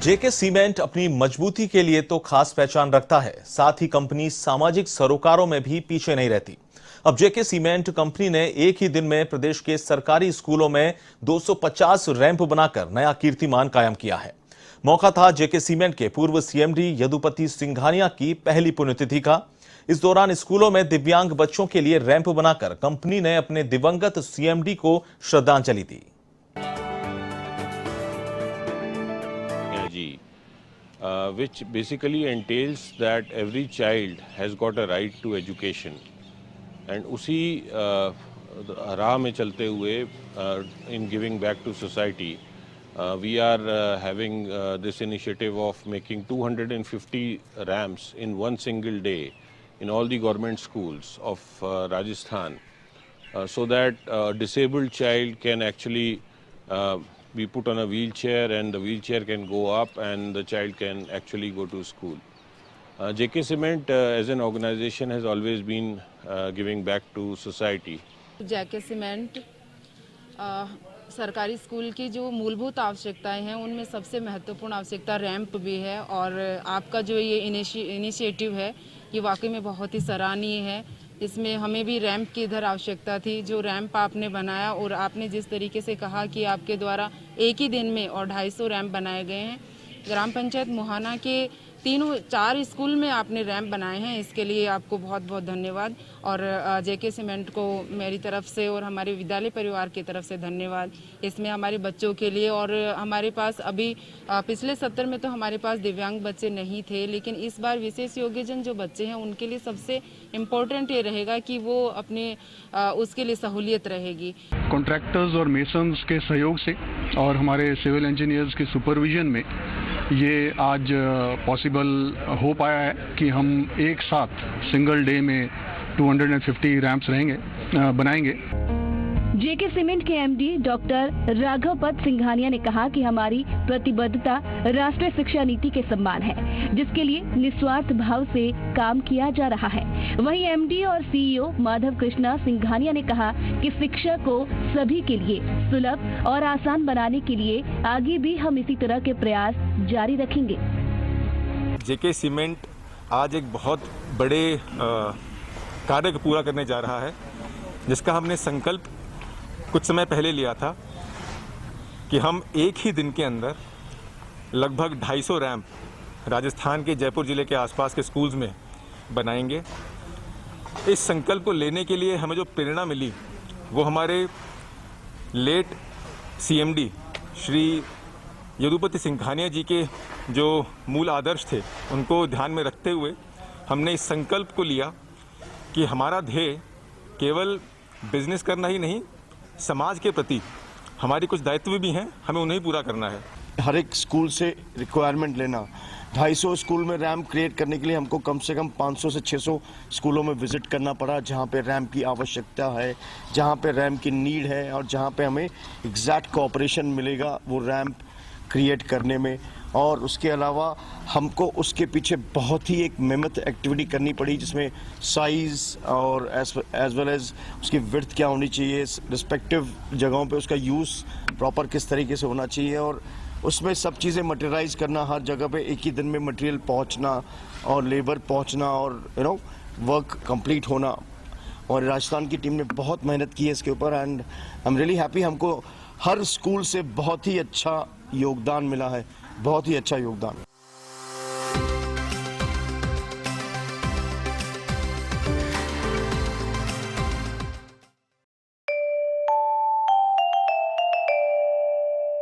जेके cement अपनी मजबूती के लिए तो खास पहचान रखता है, साथ ही कंपनी सामाजिक सरोकारों में भी पीछे नहीं रहती। अब जेके सीमेंट कंपनी ने एक ही दिन में प्रदेश के सरकारी स्कूलों में 250 रैंप बनाकर नया कीर्तिमान कायम किया है। मौका था जेके सीमेंट के पूर्व सीएमडी यदुपति सिंघानिया की पहली पुण्यतिथि का। इस दौरान स्कूलों में दिव्यांग बच्चों के लिए रैंप बनाकर कंपनी ने अपने दिवंगत सीएमडी को श्रद्धांजलि दी। Which basically entails that every child has got a right to education, and उसी राह में चलते हुए in giving back to society, we are having this initiative of making 250 ramps in one single day in all the government schools of Rajasthan, so that a disabled child can actually be put on a wheelchair, and the wheelchair can go up and the child can actually go to school. JK Cement as an organization has always been giving back to society. JK Cement सरकारी school की जो मूलभूत आवश्यकताएं हैं उनमें सबसे महत्वपूर्ण आवश्यकता रैंप भी है, और आपका जो ये इनिशिएटिव है ये वाकई में बहुत ही सराहनीय है। इसमें हमें भी रैंप की इधर आवश्यकता थी। जो रैंप आपने बनाया और आपने जिस तरीके से कहा कि आपके द्वारा एक ही दिन में और 250 रैंप बनाए गए हैं। ग्राम पंचायत मुहाना के 4 स्कूल में आपने रैंप बनाए हैं, इसके लिए आपको बहुत बहुत धन्यवाद। और जेके सीमेंट को मेरी तरफ से और हमारे विद्यालय परिवार की तरफ से धन्यवाद। इसमें हमारे बच्चों के लिए, और हमारे पास अभी पिछले सत्र में तो हमारे पास दिव्यांग बच्चे नहीं थे, लेकिन इस बार विशेष योग्यजन जो बच्चे हैं उनके लिए सबसे इम्पोर्टेंट ये रहेगा कि वो अपने उसके लिए सहूलियत रहेगी। कॉन्ट्रैक्टर्स और मेसन्स के सहयोग से और हमारे सिविल इंजीनियर्स के सुपरविजन में ये आज पॉसिबल हो पाया है कि हम एक साथ सिंगल डे में 250 रैंप्स बनाएंगे। जेके सीमेंट के एमडी डॉक्टर राघवपत सिंघानिया ने कहा कि हमारी प्रतिबद्धता राष्ट्रीय शिक्षा नीति के समान है, जिसके लिए निस्वार्थ भाव से काम किया जा रहा है। वहीं एमडी और सीईओ माधव कृष्णा सिंघानिया ने कहा कि शिक्षा को सभी के लिए सुलभ और आसान बनाने के लिए आगे भी हम इसी तरह के प्रयास जारी रखेंगे। जेके सीमेंट आज एक बहुत बड़े कार्य को पूरा करने जा रहा है, जिसका हमने संकल्प कुछ समय पहले लिया था कि हम एक ही दिन के अंदर लगभग 250 रैंप राजस्थान के जयपुर ज़िले के आसपास के स्कूल्स में बनाएंगे। इस संकल्प को लेने के लिए हमें जो प्रेरणा मिली वो हमारे लेट सीएमडी श्री यदुपति सिंघानिया जी के जो मूल आदर्श थे उनको ध्यान में रखते हुए हमने इस संकल्प को लिया कि हमारा ध्येय केवल बिजनेस करना ही नहीं, समाज के प्रति हमारी कुछ दायित्व भी हैं, हमें उन्हें पूरा करना है। हर एक स्कूल से रिक्वायरमेंट लेना, 250 स्कूल में रैंप क्रिएट करने के लिए हमको कम से कम 500 से 600 स्कूलों में विजिट करना पड़ा, जहां पे रैंप की आवश्यकता है, जहां पे रैंप की नीड है और जहां पे हमें एग्जैक्ट कोऑपरेशन मिलेगा वो रैंप क्रिएट करने में। और उसके अलावा हमको उसके पीछे बहुत ही एक मेहनत एक्टिविटी करनी पड़ी, जिसमें साइज़ और एज वेल एज उसकी विड्थ क्या होनी चाहिए, रिस्पेक्टिव जगहों पे उसका यूज़ प्रॉपर किस तरीके से होना चाहिए, और उसमें सब चीज़ें मटेरियलाइज करना, हर जगह पे एक ही दिन में मटेरियल पहुंचना और लेबर पहुंचना और वर्क कंप्लीट होना। और राजस्थान की टीम ने बहुत मेहनत की है इसके ऊपर, and I am really happy. हमको हर स्कूल से बहुत ही अच्छा योगदान मिला है, बहुत ही अच्छा योगदान।